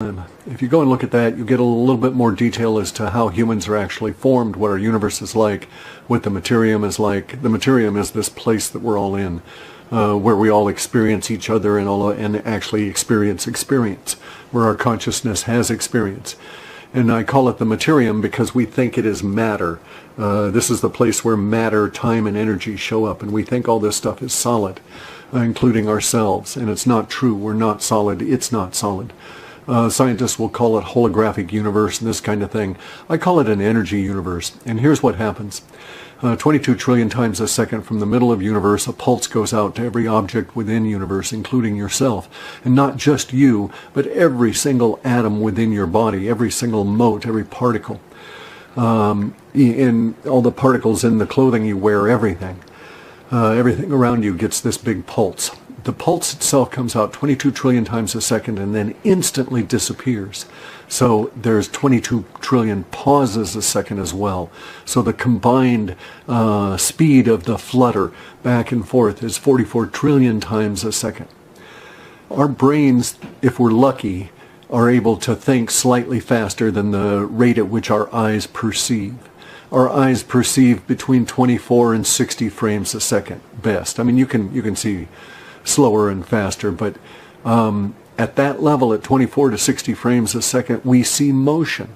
If you go and look at that, you get a little bit more detail as to how humans are actually formed, what our universe is like, what the materium is like. The materium is this place that we're all in, where we all experience each other and actually experience, where our consciousness has experience. And I call it the materium because we think it is matter. This is the place where matter, time, and energy show up, and we think all this stuff is solid, including ourselves. And it's not true. We're not solid. It's not solid. Scientists will call it holographic universe and this kind of thing. I call it an energy universe. And here's what happens. 22 trillion times a second from the middle of universe, a pulse goes out to every object within universe, including yourself. And not just you, but every single atom within your body, every single mote, every particle. In all the particles in the clothing you wear, everything. Everything around you gets this big pulse. The pulse itself comes out 22 trillion times a second and then instantly disappears. So there's 22 trillion pauses a second as well. So the combined speed of the flutter back and forth is 44 trillion times a second. Our brains, if we're lucky, are able to think slightly faster than the rate at which our eyes perceive. Our eyes perceive between 24 and 60 frames a second, best. I mean, you can see slower and faster, but at that level, at 24 to 60 frames a second, we see motion.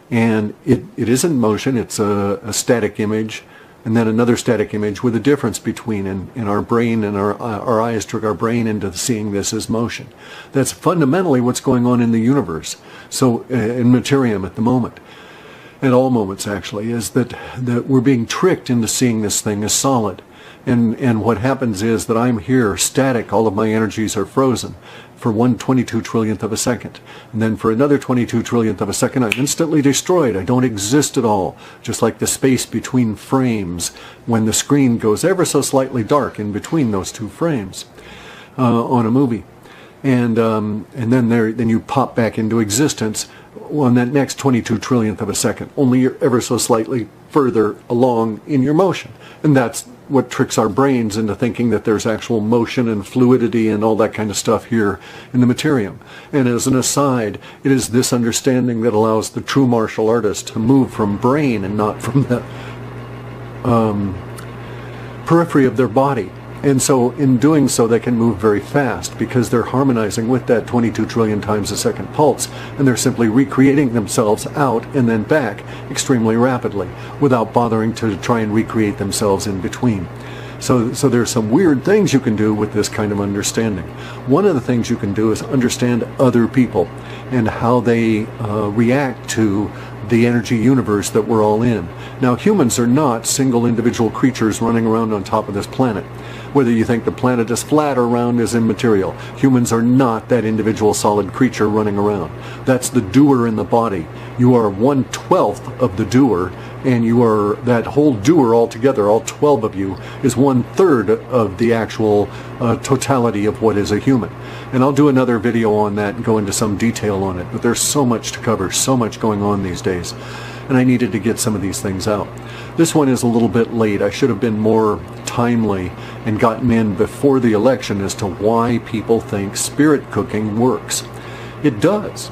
And it isn't motion, it's a static image, and then another static image with a difference between, and our brain and our eyes trick our brain into seeing this as motion. That's fundamentally what's going on in the universe. So in materium at the moment, at all moments actually, is that we're being tricked into seeing this thing as solid. And what happens is that I'm here static, all of my energies are frozen for 1/22 trillionth of a second. And then for another 22 trillionth of a second, I'm instantly destroyed. I don't exist at all. Just like the space between frames when the screen goes ever so slightly dark in between those two frames on a movie. And then you pop back into existence on that next 22 trillionth of a second. Only you're ever so slightly further along in your motion. And that's what tricks our brains into thinking that there's actual motion and fluidity and all that kind of stuff here in the materium. And as an aside, it is this understanding that allows the true martial artist to move from brain and not from the periphery of their body. And so in doing so, they can move very fast because they're harmonizing with that 22 trillion times a second pulse, and they're simply recreating themselves out and then back extremely rapidly without bothering to try and recreate themselves in between. So there's some weird things you can do with this kind of understanding. One of the things you can do is understand other people and how they react to the energy universe that we're all in. Now, humans are not single individual creatures running around on top of this planet. Whether you think the planet is flat or round is immaterial. Humans are not that individual solid creature running around. That's the doer in the body. You are 1/12 of the doer, and you are that whole doer altogether, all 12 of you, is 1/3 of the actual totality of what is a human. And I'll do another video on that and go into some detail on it, but there's so much to cover, so much going on these days, and I needed to get some of these things out. This one is a little bit late. I should have been more timely and gotten in before the election as to why people think spirit cooking works. It does.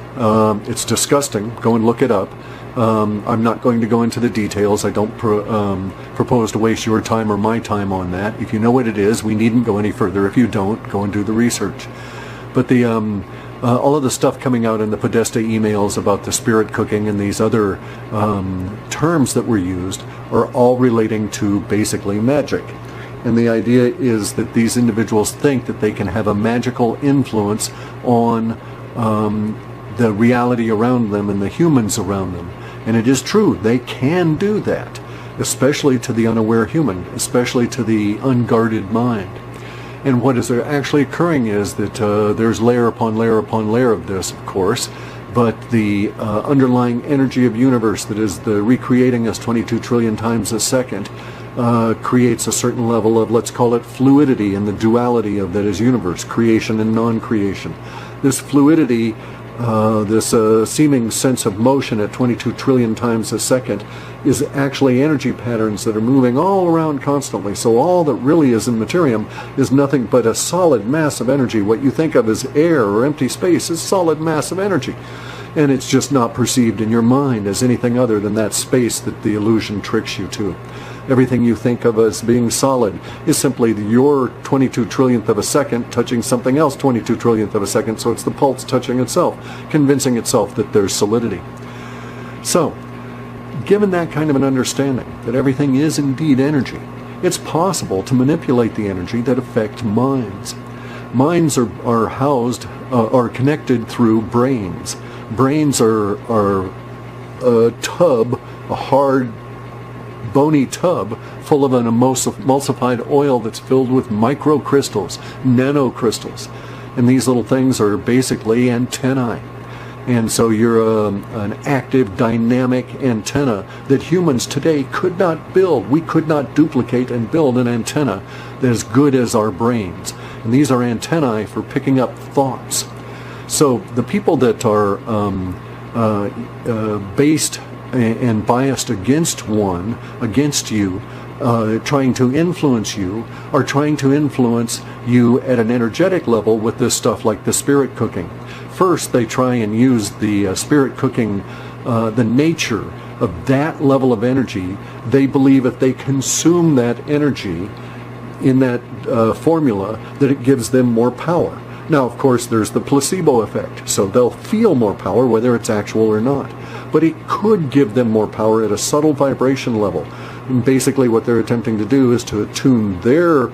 It's disgusting. Go and look it up. I'm not going to go into the details. I don't propose to waste your time or my time on that. If you know what it is, we needn't go any further. If you don't, go and do the research. But the all of the stuff coming out in the Podesta emails about the spirit cooking and these other terms that were used are all relating to basically magic. And the idea is that these individuals think that they can have a magical influence on the reality around them and the humans around them. And it is true, they can do that, especially to the unaware human, especially to the unguarded mind. And what is actually occurring is that there's layer upon layer upon layer of this, of course, but the underlying energy of universe that is the recreating us 22 trillion times a second creates a certain level of, let's call it, fluidity in the duality of that is universe, creation and non-creation. This fluidity this seeming sense of motion at 22 trillion times a second is actually energy patterns that are moving all around constantly. So all that really is in materium is nothing but a solid mass of energy. What you think of as air or empty space is solid mass of energy. And it's just not perceived in your mind as anything other than that space that the illusion tricks you to. Everything you think of as being solid is simply your 22 trillionth of a second touching something else 22 trillionth of a second, so it's the pulse touching itself, convincing itself that there's solidity. So, given that kind of an understanding, that everything is indeed energy, it's possible to manipulate the energy that affect minds. Minds are housed, are connected through brains. Brains are a tub, a hard, bony tub full of an emulsified oil that's filled with microcrystals, nanocrystals. And these little things are basically antennae. And so you're an active, dynamic antenna that humans today could not build. We could not duplicate and build an antenna that is as good as our brains. And these are antennae for picking up thoughts. So the people that are based and biased against you, trying to influence you, are trying to influence you at an energetic level with this stuff like the spirit cooking. First, they try and use the spirit cooking, the nature of that level of energy. They believe if they consume that energy in that formula, that it gives them more power. Now, of course, there's the placebo effect, so they'll feel more power whether it's actual or not. But it could give them more power at a subtle vibration level. And basically what they're attempting to do is to attune their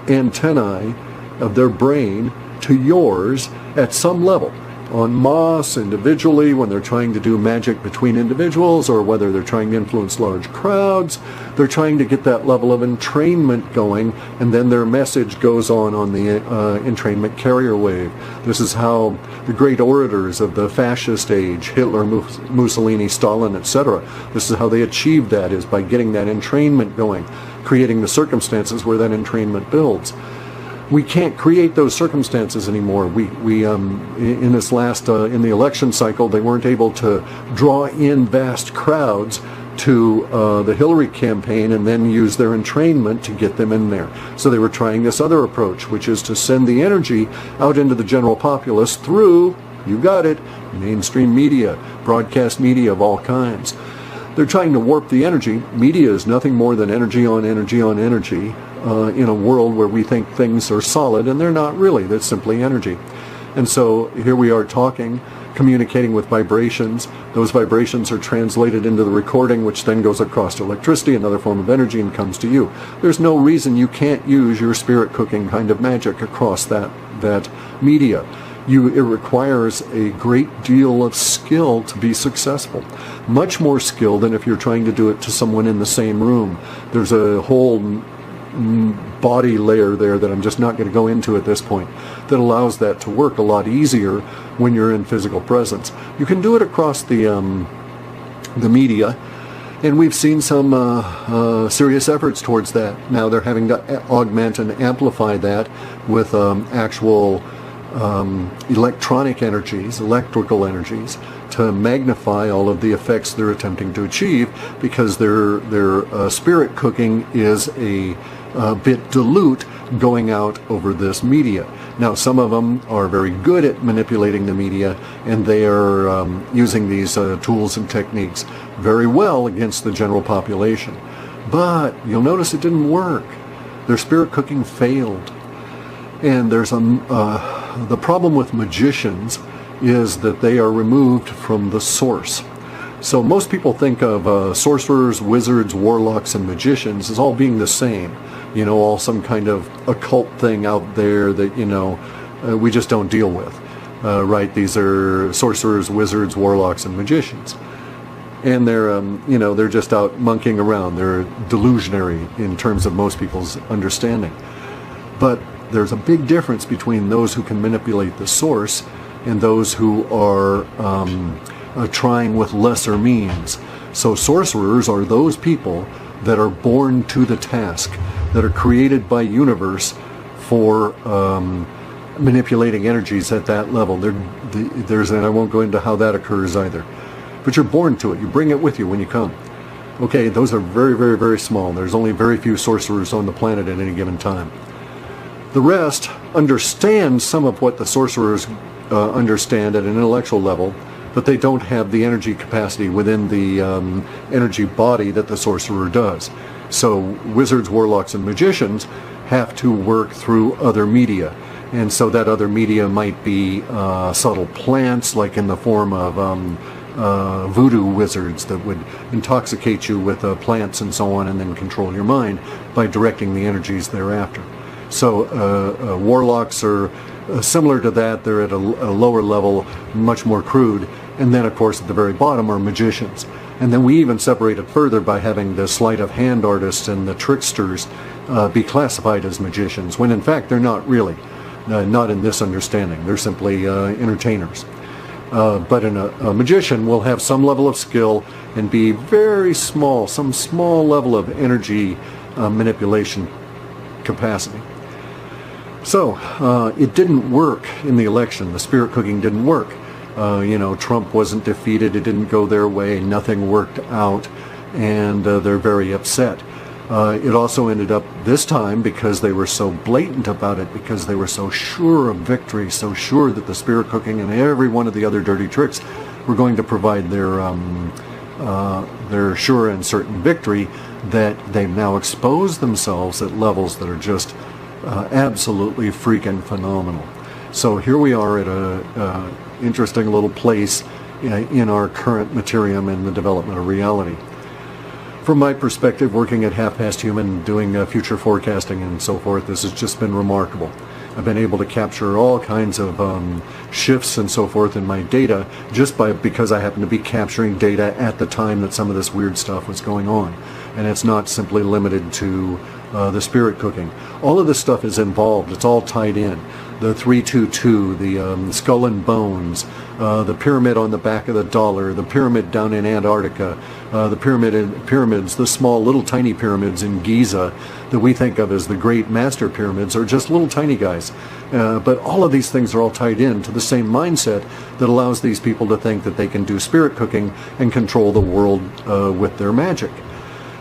antennae of their brain to yours at some level. En masse, individually, when they're trying to do magic between individuals, or whether they're trying to influence large crowds, they're trying to get that level of entrainment going, and then their message goes on the entrainment carrier wave. This is how the great orators of the fascist age, Hitler, Mussolini, Stalin, etc., this is how they achieved that, is by getting that entrainment going, creating the circumstances where that entrainment builds. We can't create those circumstances anymore. We in this last in the election cycle, they weren't able to draw in vast crowds to the Hillary campaign and then use their entrainment to get them in there. So they were trying this other approach, which is to send the energy out into the general populace through, you got it, mainstream media, broadcast media of all kinds. They're trying to warp the energy. Media is nothing more than energy on energy on energy in a world where we think things are solid, and they're not really. They're simply energy. And so here we are talking, communicating with vibrations. Those vibrations are translated into the recording, which then goes across to electricity, another form of energy, and comes to you. There's no reason you can't use your spirit cooking kind of magic across that media. It requires a great deal of skill to be successful. Much more skill than if you're trying to do it to someone in the same room. There's a whole body layer there that I'm just not going to go into at this point that allows that to work a lot easier when you're in physical presence. You can do it across the media, and we've seen some serious efforts towards that. Now they're having to augment and amplify that with actual electronic energies, electrical energies, to magnify all of the effects they're attempting to achieve, because their spirit cooking is a bit dilute going out over this media. Now, some of them are very good at manipulating the media, and they are using these tools and techniques very well against the general population. But you'll notice it didn't work. Their spirit cooking failed. And there's the problem with magicians is that they are removed from the source. So most people think of sorcerers, wizards, warlocks, and magicians as all being the same. You know, all some kind of occult thing out there that, we just don't deal with. Right? These are sorcerers, wizards, warlocks, and magicians. And they're, they're just out monkeying around. They're delusionary in terms of most people's understanding. But there's a big difference between those who can manipulate the source and those who are trying with lesser means. So sorcerers are those people that are born to the task, that are created by universe for manipulating energies at that level. And I won't go into how that occurs either. But you're born to it. You bring it with you when you come. Okay, those are very, very, very small. There's only very few sorcerers on the planet at any given time. The rest understand some of what the sorcerers understand at an intellectual level, but they don't have the energy capacity within the energy body that the sorcerer does. So wizards, warlocks, and magicians have to work through other media. And so that other media might be subtle plants, like in the form of voodoo wizards that would intoxicate you with plants and so on, and then control your mind by directing the energies thereafter. So warlocks are similar to that. They're at a lower level, much more crude. And then, of course, at the very bottom are magicians. And then we even separate it further by having the sleight of hand artists and the tricksters be classified as magicians, when in fact they're not really. Not in this understanding. They're simply entertainers. But a magician will have some level of skill and be very small, some small level of energy manipulation capacity. So it didn't work in the election. The spirit cooking didn't work. Trump wasn't defeated. It didn't go their way. Nothing worked out, and they're very upset. It also ended up this time, because they were so blatant about it, because they were so sure of victory, so sure that the spirit cooking and every one of the other dirty tricks were going to provide their sure and certain victory, that they've now exposed themselves at levels that are just absolutely freaking phenomenal. So here we are at a interesting little place in our current materium and the development of reality. From my perspective, working at Half Past Human, doing future forecasting and so forth, this has just been remarkable. I've been able to capture all kinds of shifts and so forth in my data just because I happen to be capturing data at the time that some of this weird stuff was going on. And it's not simply limited to the spirit cooking. All of this stuff is involved. It's all tied in. The 322, the skull and bones, the pyramid on the back of the dollar, the pyramid down in Antarctica, the pyramids, the small little tiny pyramids in Giza that we think of as the great master pyramids are just little tiny guys. But all of these things are all tied in to the same mindset that allows these people to think that they can do spirit cooking and control the world with their magic.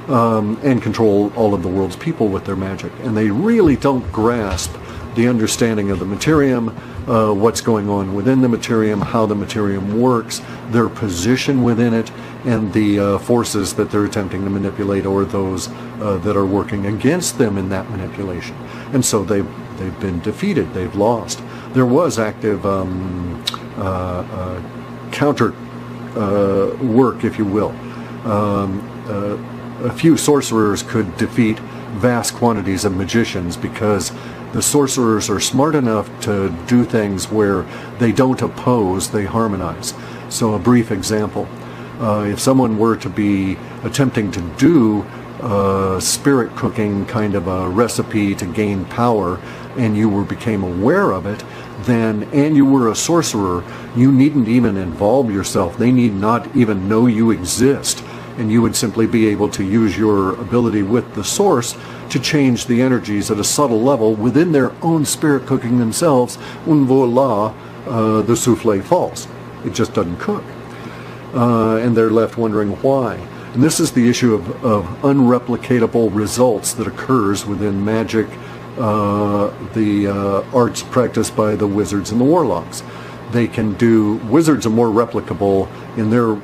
And control all of the world's people with their magic. And they really don't grasp the understanding of the materium, what's going on within the materium, how the materium works, their position within it, and the forces that they're attempting to manipulate, or those that are working against them in that manipulation. And so they've been defeated, they've lost. There was active counter work, if you will. A few sorcerers could defeat vast quantities of magicians, because the sorcerers are smart enough to do things where they don't oppose, they harmonize. So a brief example, if someone were to be attempting to do spirit cooking kind of a recipe to gain power, and you became aware of it, and you were a sorcerer, you needn't even involve yourself. They need not even know you exist. And you would simply be able to use your ability with the source to change the energies at a subtle level within their own spirit cooking themselves. And voila, the souffle falls. It just doesn't cook. And they're left wondering why. And this is the issue of unreplicatable results that occurs within magic, the arts practiced by the wizards and the warlocks. Wizards are more replicable in their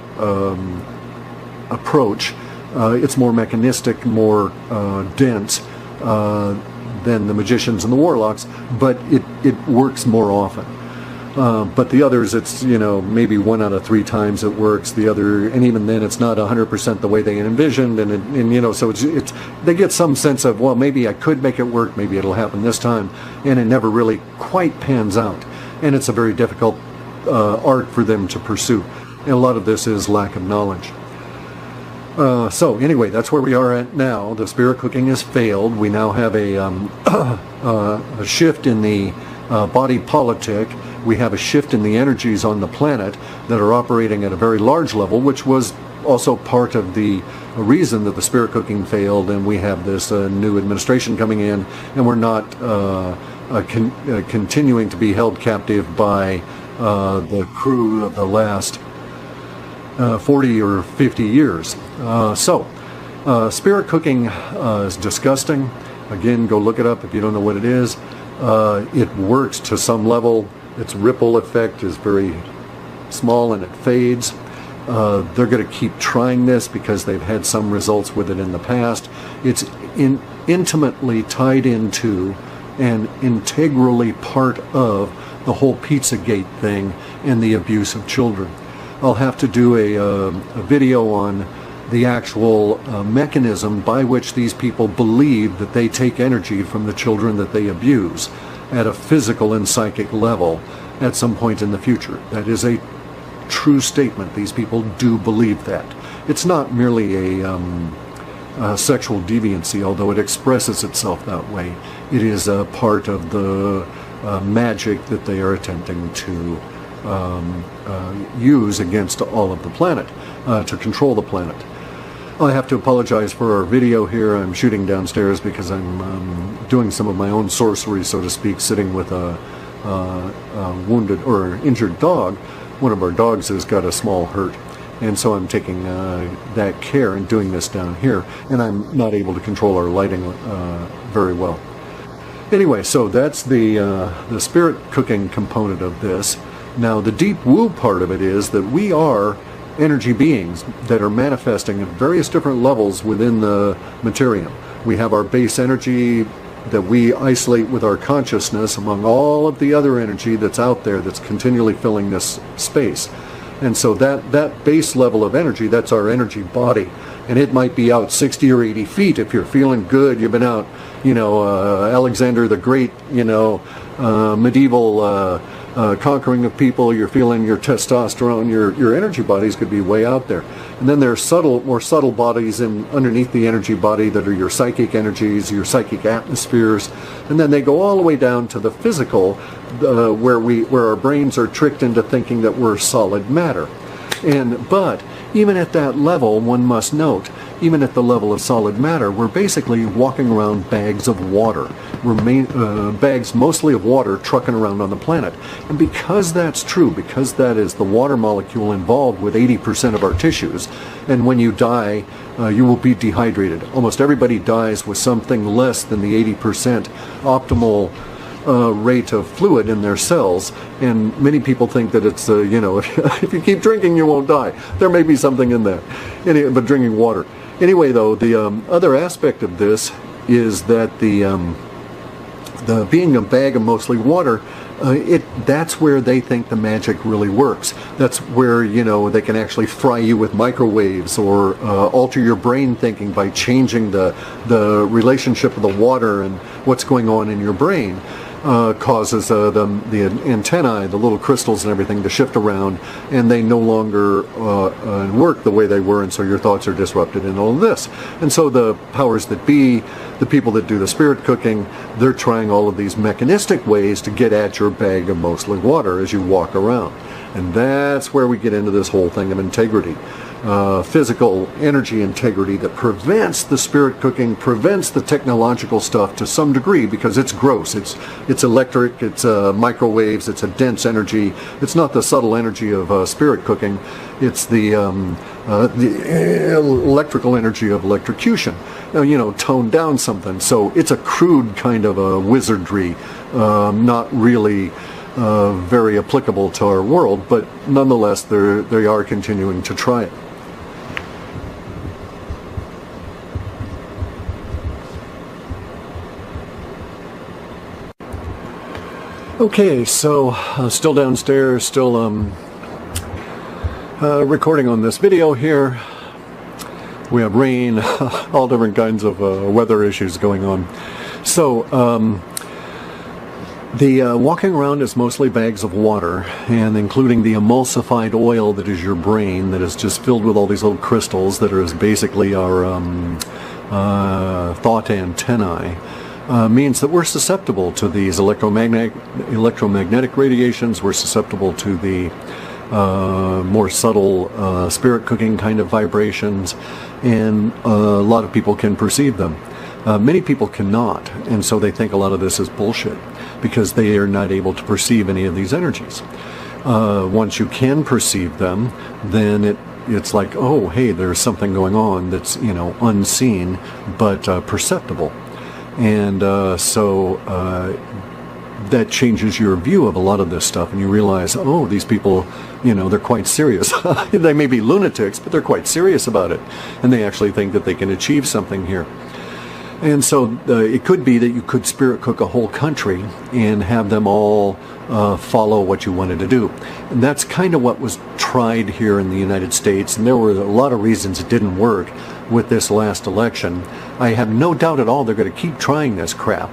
approach. It's more mechanistic, more dense than the magicians and the warlocks, but it works more often. But the others, it's maybe 1 out of 3 times it works. The other, and even then, it's not 100% the way they envisioned, and so it's they get some sense of, well, maybe I could make it work, maybe it'll happen this time, and it never really quite pans out, and it's a very difficult art for them to pursue, and a lot of this is lack of knowledge. So anyway, that's where we are at now. The spirit cooking has failed. We now have a shift in the body politic. We have a shift in the energies on the planet that are operating at a very large level, which was also part of the reason that the spirit cooking failed, and we have this new administration coming in, and we're not continuing to be held captive by the crew of the last 40 or 50 years. Spirit cooking is disgusting. Again, go look it up if you don't know what it is. It works to some level. Its ripple effect is very small and it fades. They're going to keep trying this because they've had some results with it in the past. It's intimately tied into and integrally part of the whole Pizzagate thing and the abuse of children. I'll have to do a video on the actual mechanism by which these people believe that they take energy from the children that they abuse at a physical and psychic level at some point in the future. That is a true statement. These people do believe that. It's not merely a sexual deviancy, although it expresses itself that way. It is a part of the magic that they are attempting to use against all of the planet, to control the planet. I have to apologize for our video here. I'm shooting downstairs because I'm doing some of my own sorcery, so to speak, sitting with a wounded or injured dog. One of our dogs has got a small hurt, and so I'm taking that care and doing this down here, and I'm not able to control our lighting very well. Anyway, so that's the spirit cooking component of this. Now, the deep woo part of it is that we are energy beings that are manifesting at various different levels within the materium. We have our base energy that we isolate with our consciousness among all of the other energy that's out there that's continually filling this space. And so that base level of energy, that's our energy body. And it might be out 60 or 80 feet if you're feeling good. You've been out, Alexander the Great, medieval conquering of people, you're feeling your testosterone, your energy bodies could be way out there. And then there are more subtle bodies underneath the energy body that are your psychic energies, your psychic atmospheres, and then they go all the way down to the physical, where our brains are tricked into thinking that we're solid matter. But even at that level, one must note, even at the level of solid matter, we're basically walking around bags of water. We're bags mostly of water trucking around on the planet. And because that's true, because that is the water molecule involved with 80% of our tissues, and when you die, you will be dehydrated. Almost everybody dies with something less than the 80% optimal rate of fluid in their cells, and many people think that it's if you keep drinking you won't die. There may be something in that, but drinking water. Anyway, though, the other aspect of this is that the being a bag of mostly water, that's where they think the magic really works. That's where they can actually fry you with microwaves or alter your brain thinking by changing the relationship of the water and what's going on in your brain. Causes the antennae, the little crystals and everything to shift around, and they no longer work the way they were, and so your thoughts are disrupted in all of this. And so the powers that be, the people that do the spirit cooking, they're trying all of these mechanistic ways to get at your bag of mostly water as you walk around. And that's where we get into this whole thing of integrity. Physical energy integrity that prevents the spirit cooking, prevents the technological stuff to some degree, because it's gross. It's electric, it's microwaves, it's a dense energy. It's not the subtle energy of spirit cooking. It's the electrical energy of electrocution. Now, tone down something. So it's a crude kind of a wizardry, not really very applicable to our world, but nonetheless they are continuing to try it. Okay, so still downstairs, still recording on this video here. We have rain, all different kinds of weather issues going on. So the walking around is mostly bags of water, and including the emulsified oil that is your brain, that is just filled with all these little crystals that are basically our thought antennae. Means that we're susceptible to these electromagnetic radiations. We're susceptible to the more subtle spirit cooking kind of vibrations, and a lot of people can perceive them. Many people cannot, and so they think a lot of this is bullshit. because they are not able to perceive any of these energies. Once you can perceive them, then it's like, oh, hey, there's something going on that's, unseen but perceptible. And so that changes your view of a lot of this stuff, and you realize, oh, these people, they're quite serious. They may be lunatics, but they're quite serious about it, and they actually think that they can achieve something here. And so it could be that you could spirit cook a whole country and have them all follow what you wanted to do. And that's kind of what was tried here in the United States, and there were a lot of reasons it didn't work with this last election. I have no doubt at all they're going to keep trying this crap.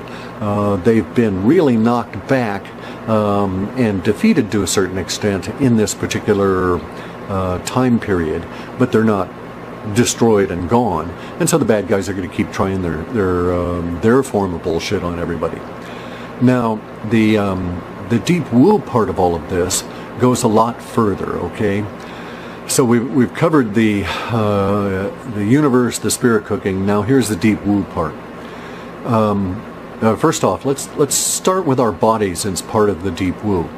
They've been really knocked back and defeated to a certain extent in this particular time period, but they're not destroyed and gone, and so the bad guys are going to keep trying their form of bullshit on everybody. Now, the deep woo part of all of this goes a lot further. Okay, so we've covered the universe, the spirit cooking. Now here's the deep woo part. First off, let's start with our bodies as part of the deep woo.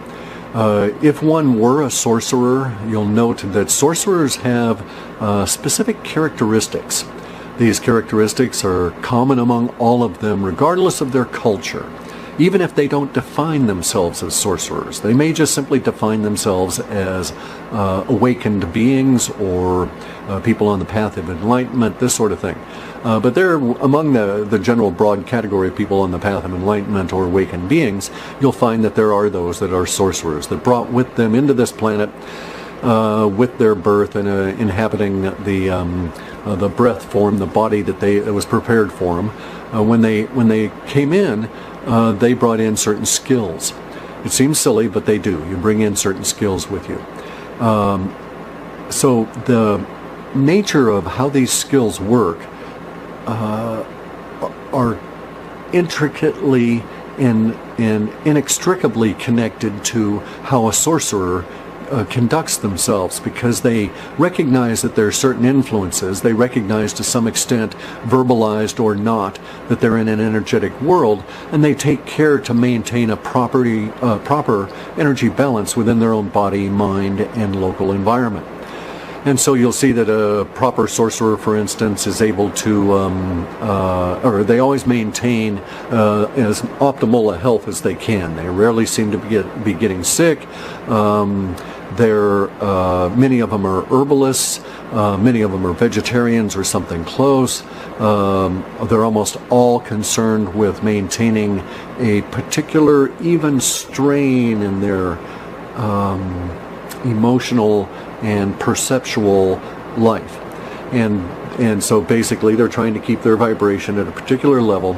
If one were a sorcerer, you'll note that sorcerers have specific characteristics. These characteristics are common among all of them, regardless of their culture. Even if they don't define themselves as sorcerers, they may just simply define themselves as awakened beings or people on the path of enlightenment, this sort of thing. But they're among the general broad category of people on the path of enlightenment or awakened beings. You'll find that there are those that are sorcerers that brought with them into this planet with their birth and inhabiting the breath form, the body that was prepared for them. When they came in, they brought in certain skills. It seems silly, but they do. You bring in certain skills with you. So the nature of how these skills work are intricately and inextricably connected to how a sorcerer conducts themselves, because they recognize that there are certain influences. They recognize to some extent, verbalized or not, that they're in an energetic world, and they take care to maintain a proper energy balance within their own body, mind, and local environment. And so you'll see that a proper sorcerer, for instance, is able to, or they always maintain as optimal a health as they can. They rarely seem to be getting sick. Many of them are herbalists. Many of them are vegetarians or something close. They're almost all concerned with maintaining a particular even strain in their emotional and perceptual life, and so basically they're trying to keep their vibration at a particular level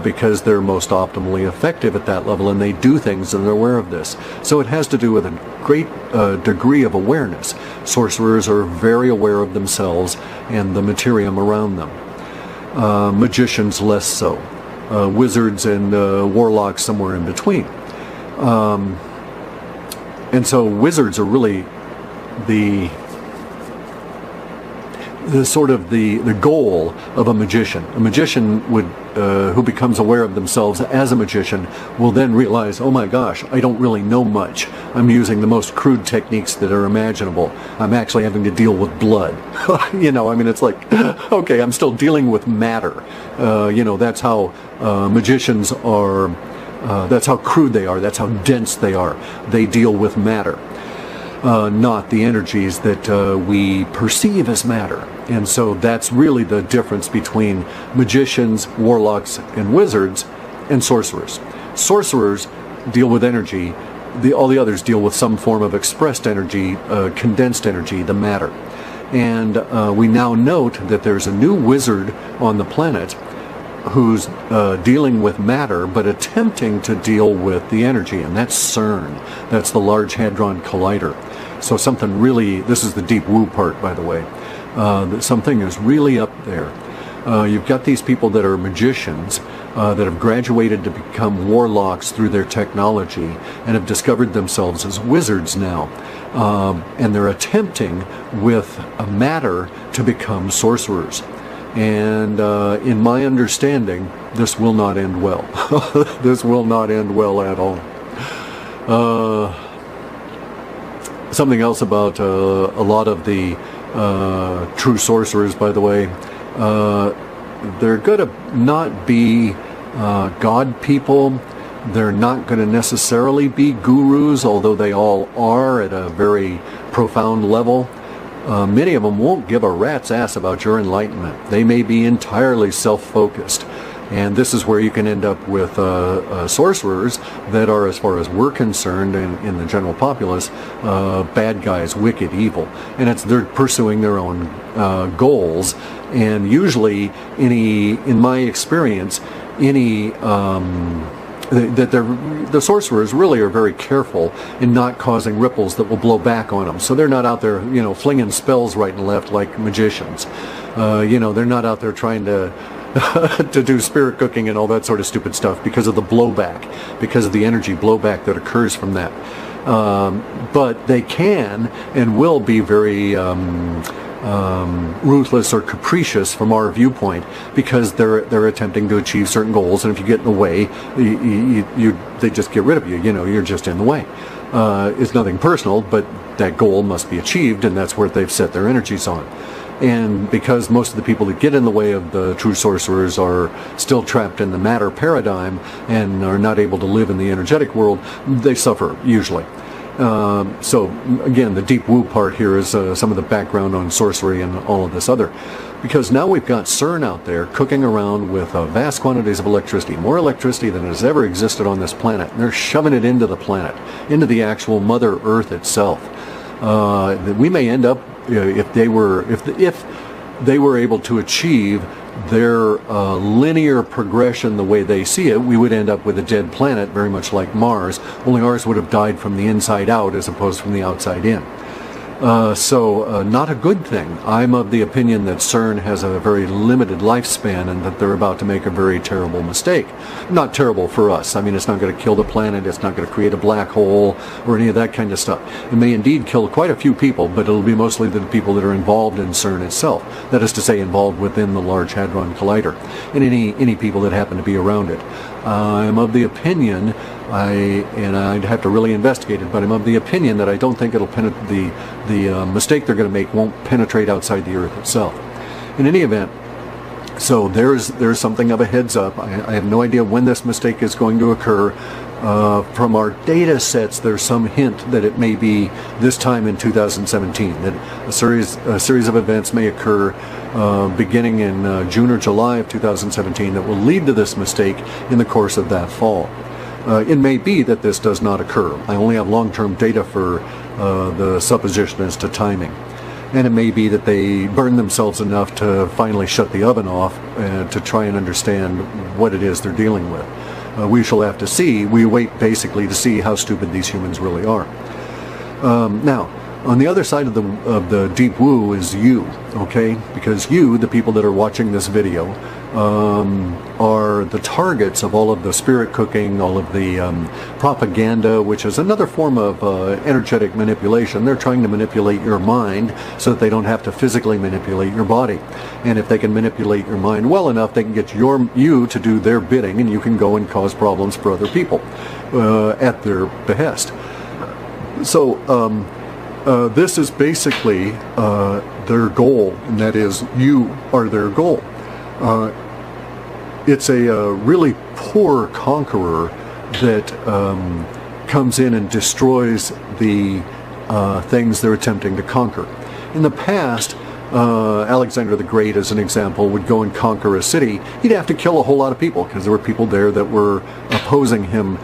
because they're most optimally effective at that level, and they do things and they're aware of this. So it has to do with a great degree of awareness. Sorcerers are very aware of themselves and the materium around them. Magicians less so. Wizards and warlocks somewhere in between. And so wizards are really the sort of the goal of a magician. A magician would who becomes aware of themselves as a magician will then realize, oh my gosh, I don't really know much. I'm using the most crude techniques that are imaginable. I'm actually having to deal with blood. It's like, okay, I'm still dealing with matter. That's how magicians are. That's how crude they are. That's how dense they are. They deal with matter. Not the energies that we perceive as matter. And so that's really the difference between magicians, warlocks, and wizards, and sorcerers. Sorcerers deal with energy. All the others deal with some form of expressed energy, condensed energy, the matter. And we now note that there's a new wizard on the planet who's dealing with matter, but attempting to deal with the energy, and that's CERN. That's the Large Hadron Collider. So something really, this is the deep woo part, by the way, something is really up there. You've got these people that are magicians that have graduated to become warlocks through their technology and have discovered themselves as wizards now. And they're attempting with a matter to become sorcerers. And in my understanding, this will not end well. This will not end well at all. Something else about a lot of the true sorcerers, by the way, they're going to not be God people. They're not going to necessarily be gurus, although they all are at a very profound level. Many of them won't give a rat's ass about your enlightenment. They may be entirely self-focused. And this is where you can end up with sorcerers that are, as far as we're concerned, in the general populace, bad guys, wicked, evil. And they're pursuing their own goals. And usually, in my experience, the sorcerers really are very careful in not causing ripples that will blow back on them. So they're not out there, flinging spells right and left like magicians. They're not out there trying to to do spirit cooking and all that sort of stupid stuff because of the blowback, because of the energy blowback that occurs from that. But they can and will be very ruthless or capricious from our viewpoint, because they're attempting to achieve certain goals, and if you get in the way, they just get rid of you. You're just in the way. It's nothing personal, but that goal must be achieved, and that's where they've set their energies on. And because most of the people that get in the way of the true sorcerers are still trapped in the matter paradigm and are not able to live in the energetic world, they suffer usually. So again, the deep woo part here is some of the background on sorcery and all of this other. Because now we've got CERN out there cooking around with vast quantities of electricity, more electricity than has ever existed on this planet. And they're shoving it into the planet, into the actual Mother Earth itself. We may end up, if they were able to achieve their linear progression the way they see it, we would end up with a dead planet, very much like Mars, only ours would have died from the inside out as opposed from the outside in. So not a good thing. I'm of the opinion that CERN has a very limited lifespan and that they're about to make a very terrible mistake. Not terrible for us. I mean, it's not going to kill the planet, it's not going to create a black hole or any of that kind of stuff. It may indeed kill quite a few people, but it'll be mostly the people that are involved in CERN itself. That is to say, involved within the Large Hadron Collider, and any people that happen to be around it. I'm of the opinion, and I'd have to really investigate it, but I'm of the opinion that I don't think it'll penetrate, the mistake they're going to make won't penetrate outside the Earth itself. In any event, so there's something of a heads up. I have no idea when this mistake is going to occur. From our data sets, there's some hint that it may be this time in 2017, that a series of events may occur beginning in June or July of 2017 that will lead to this mistake in the course of that fall. It may be that this does not occur. I only have long-term data for the supposition as to timing. And it may be that they burn themselves enough to finally shut the oven off to try and understand what it is they're dealing with. We shall have to see. We wait basically to see how stupid these humans really are. Now, on the other side of the deep woo is you, okay? Because you, the people that are watching this video, are the targets of all of the spirit cooking, all of the propaganda, which is another form of energetic manipulation. They're trying to manipulate your mind so that they don't have to physically manipulate your body. And if they can manipulate your mind well enough, they can get you to do their bidding, and you can go and cause problems for other people at their behest. So this is basically their goal, and that is you are their goal. It's a really poor conqueror that comes in and destroys the things they're attempting to conquer. In the past, Alexander the Great, as an example, would go and conquer a city. He'd have to kill a whole lot of people because there were people there that were opposing him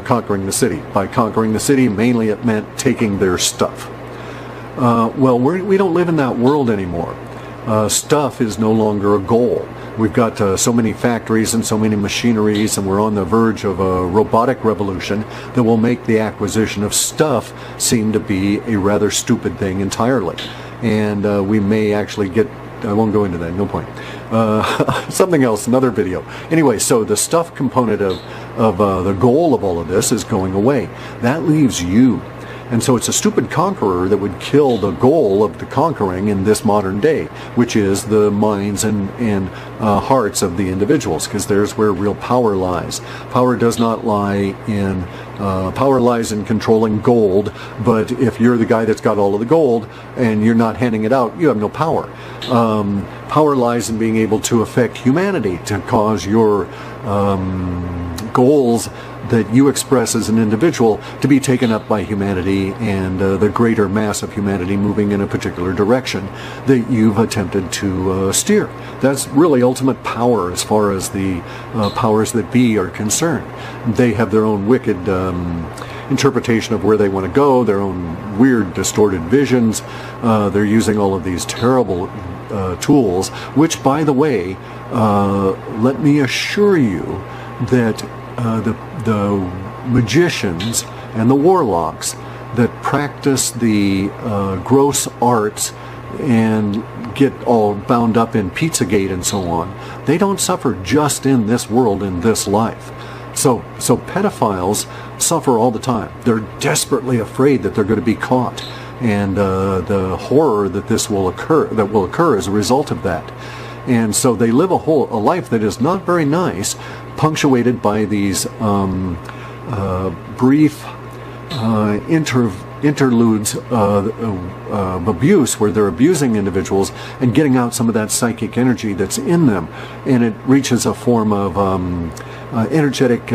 conquering the city. By conquering the city, mainly it meant taking their stuff. Well, we don't live in that world anymore. Stuff is no longer a goal. We've got so many factories and so many machineries, and we're on the verge of a robotic revolution that will make the acquisition of stuff seem to be a rather stupid thing entirely. And we may actually get, I won't go into that, no point. Something else, another video. Anyway, so the stuff component of the goal of all of this is going away. That leaves you. And so it's a stupid conqueror that would kill the goal of the conquering in this modern day, which is the minds and hearts of the individuals, because there's where real power lies. Power does not lie in power lies in controlling gold, but if you're the guy that's got all of the gold and you're not handing it out, you have no power. Power lies in being able to affect humanity, to cause your goals that you express as an individual to be taken up by humanity and the greater mass of humanity moving in a particular direction that you've attempted to steer. That's really ultimate power as far as the powers that be are concerned. They have their own wicked interpretation of where they want to go, their own weird distorted visions. They're using all of these terrible tools, which, by the way, let me assure you that the magicians and the warlocks that practice the gross arts and get all bound up in Pizzagate and so on, they don't suffer just in this world, in this life. So pedophiles suffer all the time. They're desperately afraid that they're going to be caught, and the horror that will occur as a result of that. And so they live a life that is not very nice, punctuated by these brief interludes of abuse, where they're abusing individuals and getting out some of that psychic energy that's in them, and it reaches a form of energetic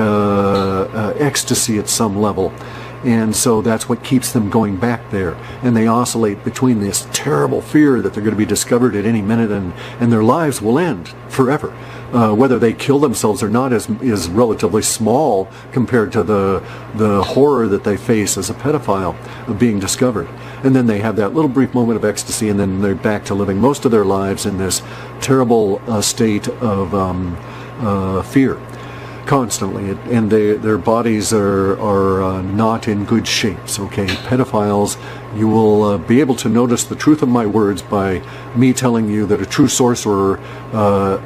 ecstasy at some level. And so that's what keeps them going back there. And they oscillate between this terrible fear that they're going to be discovered at any minute, and their lives will end forever. Whether they kill themselves or not is relatively small compared to the horror that they face as a pedophile of being discovered. And then they have that little brief moment of ecstasy, and then they're back to living most of their lives in this terrible state of fear. Constantly, and their bodies are not in good shapes. Okay, pedophiles, you will be able to notice the truth of my words by me telling you that a true sorcerer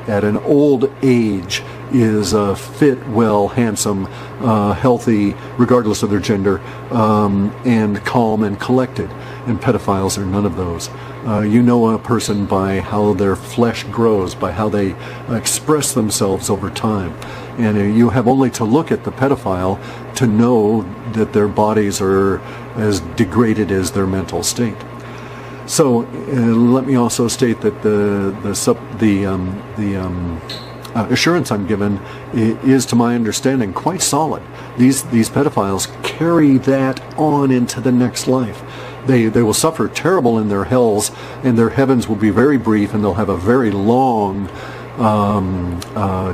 at an old age is fit, well, handsome, healthy, regardless of their gender, and calm and collected. And pedophiles are none of those. You know a person by how their flesh grows, by how they express themselves over time. And you have only to look at the pedophile to know that their bodies are as degraded as their mental state. So let me also state that the assurance I'm given is, to my understanding, quite solid. These pedophiles carry that on into the next life. They will suffer terrible in their hells, and their heavens will be very brief, and they'll have a very long,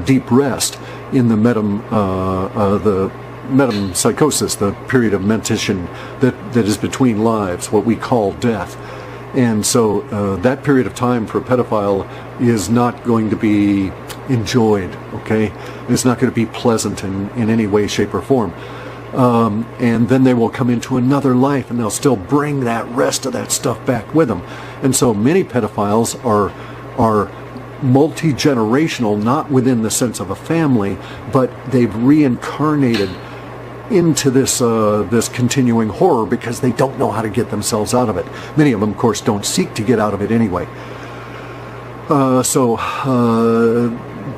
deep rest in the metempsychosis, the period of mentition that is between lives, what we call death. And so that period of time for a pedophile is not going to be enjoyed, okay? It's not going to be pleasant in any way, shape, or form. And then they will come into another life, and they'll still bring that rest of that stuff back with them. And so many pedophiles are multi-generational, not within the sense of a family, but they've reincarnated into this continuing horror because they don't know how to get themselves out of it. Many of them, of course, don't seek to get out of it anyway.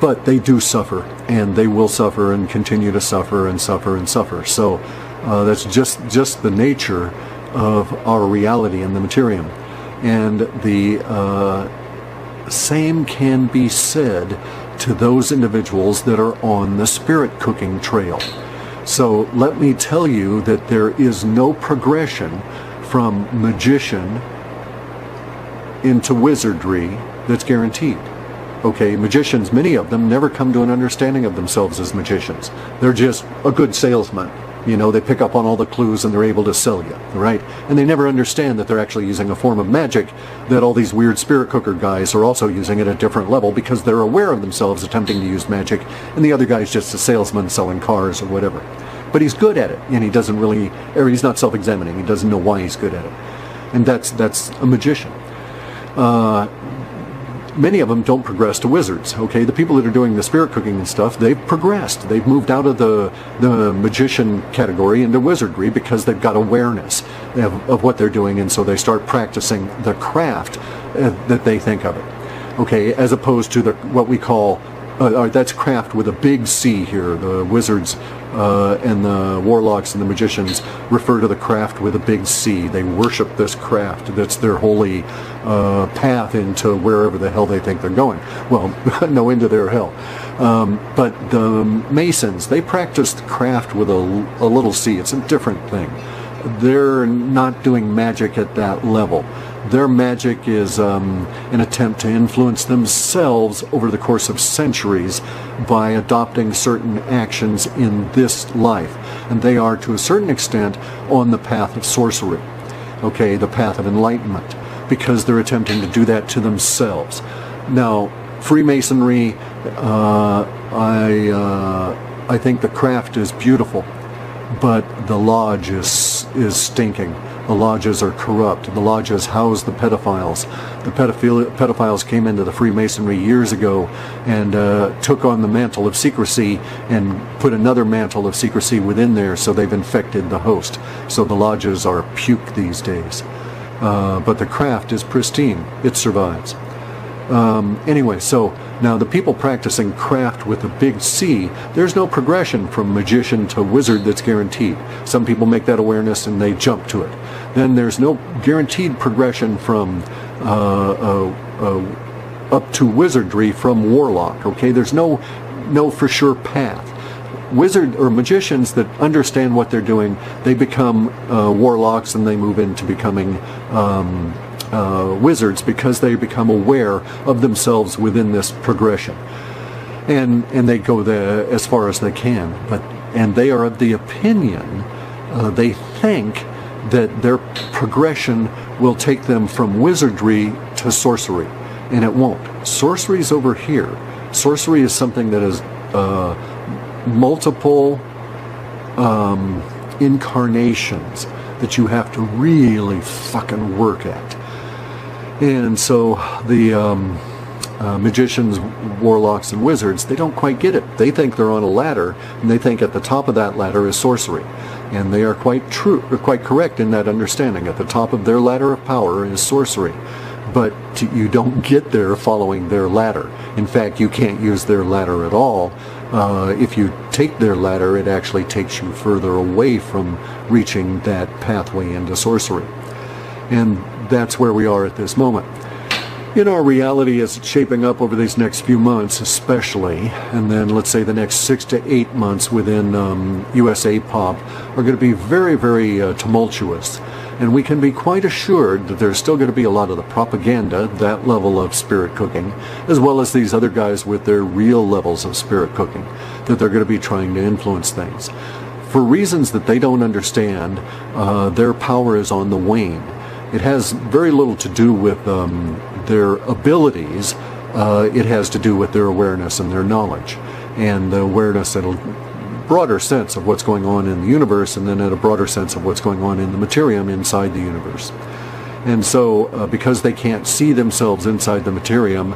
But they do suffer, and they will suffer and continue to suffer and suffer and suffer. So that's just the nature of our reality in the materium. And the same can be said to those individuals that are on the spirit cooking trail. So let me tell you that there is no progression from magician into wizardry that's guaranteed. Okay, magicians, many of them never come to an understanding of themselves as magicians. They're just a good salesman. You know, they pick up on all the clues and they're able to sell you, right? And they never understand that they're actually using a form of magic that all these weird spirit cooker guys are also using at a different level, because they're aware of themselves attempting to use magic, and the other guy's just a salesman selling cars or whatever. But he's good at it, and he doesn't really, or he's not self-examining. He doesn't know why he's good at it. And that's a magician. many of them don't progress to wizards. Okay, the people that are doing the spirit cooking and stuff, they've progressed. They've moved out of the magician category into wizardry because they've got awareness of what they're doing, and so they start practicing the craft that they think of it. Okay, as opposed to what we call that's craft with a big C here. The wizards and the warlocks and the magicians refer to the craft with a big C. They worship this craft. That's their holy path into wherever the hell they think they're going. Well, no, into their hell. But the Masons, they practice craft with a little c. It's a different thing. They're not doing magic at that level. Their magic is an attempt to influence themselves over the course of centuries by adopting certain actions in this life. And they are, to a certain extent, on the path of sorcery, okay, the path of enlightenment, because they're attempting to do that to themselves. Now, Freemasonry, I think the craft is beautiful, but the lodge is stinking. The lodges are corrupt. The lodges house the pedophiles. The pedophiles came into the Freemasonry years ago and took on the mantle of secrecy and put another mantle of secrecy within there, so they've infected the host. So the lodges are puke these days. But the craft is pristine. It survives. Anyway, so now the people practicing craft with a big C, there's no progression from magician to wizard that's guaranteed. Some people make that awareness and they jump to it. Then there's no guaranteed progression from up to wizardry from warlock. Okay, there's no for sure path. Wizard or magicians that understand what they're doing, they become warlocks, and they move into becoming wizards because they become aware of themselves within this progression, and they go as far as they can. And they are of the opinion, they think that their progression will take them from wizardry to sorcery, and it won't. Sorcery is over here. Sorcery is something that is multiple incarnations that you have to really fucking work at. And so the magicians, warlocks, and wizards, they don't quite get it. They think they're on a ladder, and they think at the top of that ladder is sorcery. And they are quite correct in that understanding. At the top of their ladder of power is sorcery. But you don't get there following their ladder. In fact, you can't use their ladder at all. If you take their ladder, it actually takes you further away from reaching that pathway into sorcery. And that's where we are at this moment. In our reality as it's shaping up over these next few months especially, and then let's say the next 6 to 8 months within USA Pop are going to be very, very tumultuous. And we can be quite assured that there's still going to be a lot of the propaganda, that level of spirit cooking, as well as these other guys with their real levels of spirit cooking, that they're going to be trying to influence things. For reasons that they don't understand, their power is on the wane. It has very little to do with their abilities. It has to do with their awareness and their knowledge, and the awareness at a broader sense of what's going on in the universe, and then at a broader sense of what's going on in the materium inside the universe. And so because they can't see themselves inside the materium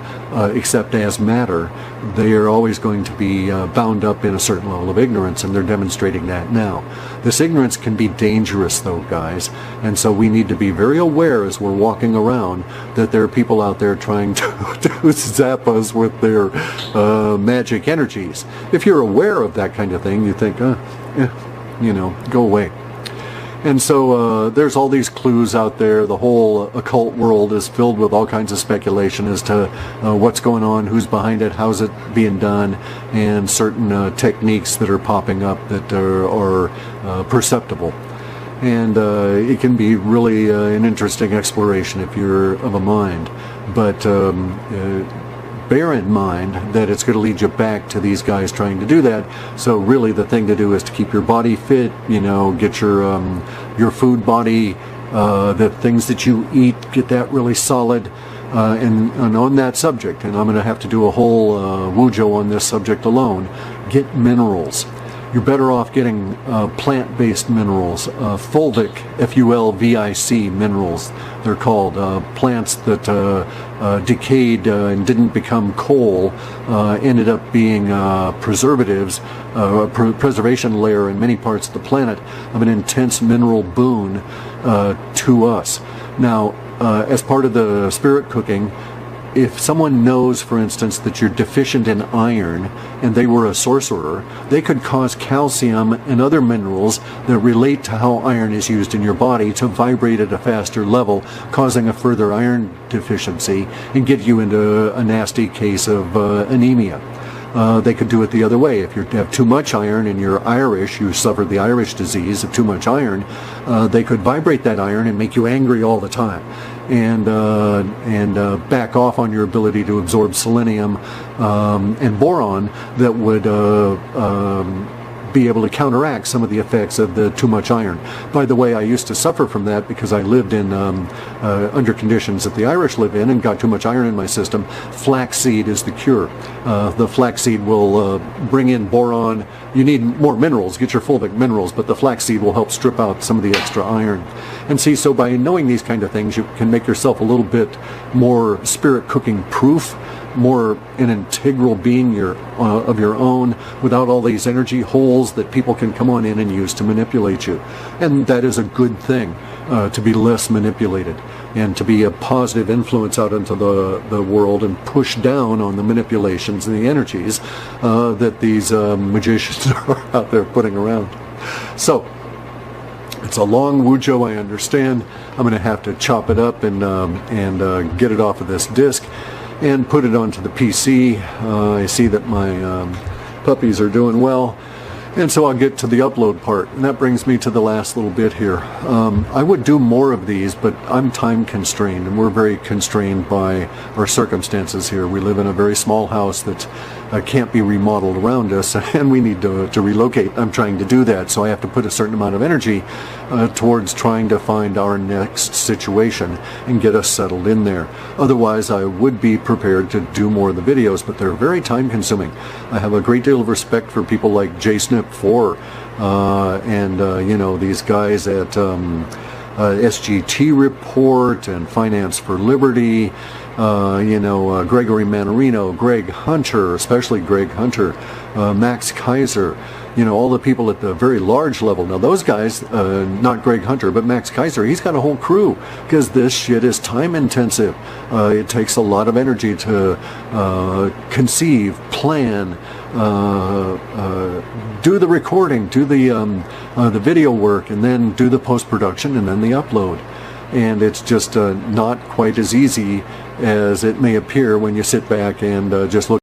except as matter, they are always going to be bound up in a certain level of ignorance, and they're demonstrating that now. This ignorance can be dangerous though, guys, and so we need to be very aware as we're walking around that there are people out there trying to zap us with their magic energies. If you're aware of that kind of thing, you think, go away. And so there's all these clues out there. The whole occult world is filled with all kinds of speculation as to what's going on, who's behind it, how's it being done, and certain techniques that are popping up that are perceptible. And it can be really an interesting exploration if you're of a mind. But bear in mind that it's going to lead you back to these guys trying to do that. So really the thing to do is to keep your body fit, get your food body, the things that you eat, get that really solid. And on that subject, and I'm going to have to do a whole wujo on this subject alone, get minerals. you're better off getting plant-based minerals, fulvic, F-U-L-V-I-C minerals. They're called plants that decayed and didn't become coal, ended up being preservatives, a preservation layer in many parts of the planet of an intense mineral boon to us. Now, as part of the spirit cooking, if someone knows, for instance, that you're deficient in iron and they were a sorcerer, they could cause calcium and other minerals that relate to how iron is used in your body to vibrate at a faster level, causing a further iron deficiency and get you into a nasty case of anemia. They could do it the other way. If you have too much iron and you're Irish, you suffered the Irish disease of too much iron, they could vibrate that iron and make you angry all the time, and back off on your ability to absorb selenium and boron that would be able to counteract some of the effects of the too much iron. By the way, I used to suffer from that because I lived in under conditions that the Irish live in and got too much iron in my system. Flaxseed is the cure. The flaxseed will bring in boron. You need more minerals, get your fulvic minerals, but the flaxseed will help strip out some of the extra iron. And see, so by knowing these kind of things, you can make yourself a little bit more spirit cooking proof, more an integral being of your own, without all these energy holes that people can come on in and use to manipulate you. And that is a good thing, to be less manipulated and to be a positive influence out into the world and push down on the manipulations and the energies that these magicians are out there putting around. So it's a long wujo, I understand. I'm going to have to chop it up and get it off of this disc and put it onto the PC. I see that my puppies are doing well, and so I'll get to the upload part, and that brings me to the last little bit here. I would do more of these, but I'm time constrained, and we're very constrained by our circumstances here. We live in a very small house that can't be remodeled around us, and we need to relocate. I'm trying to do that, so I have to put a certain amount of energy towards trying to find our next situation and get us settled in there. Otherwise, I would be prepared to do more of the videos, but they're very time consuming. I have a great deal of respect for people like JSNIP4 and you know, these guys at SGT Report and Finance for Liberty, you know, Gregory Mannarino, Greg Hunter, especially Greg Hunter, Max Kaiser, you know, all the people at the very large level. Now those guys, not Greg Hunter, but Max Kaiser, he's got a whole crew, because this shit is time intensive. It takes a lot of energy to conceive, plan, do the recording, do the video work, and then do the post-production, and then the upload. And it's just not quite as easy as it may appear when you sit back and just look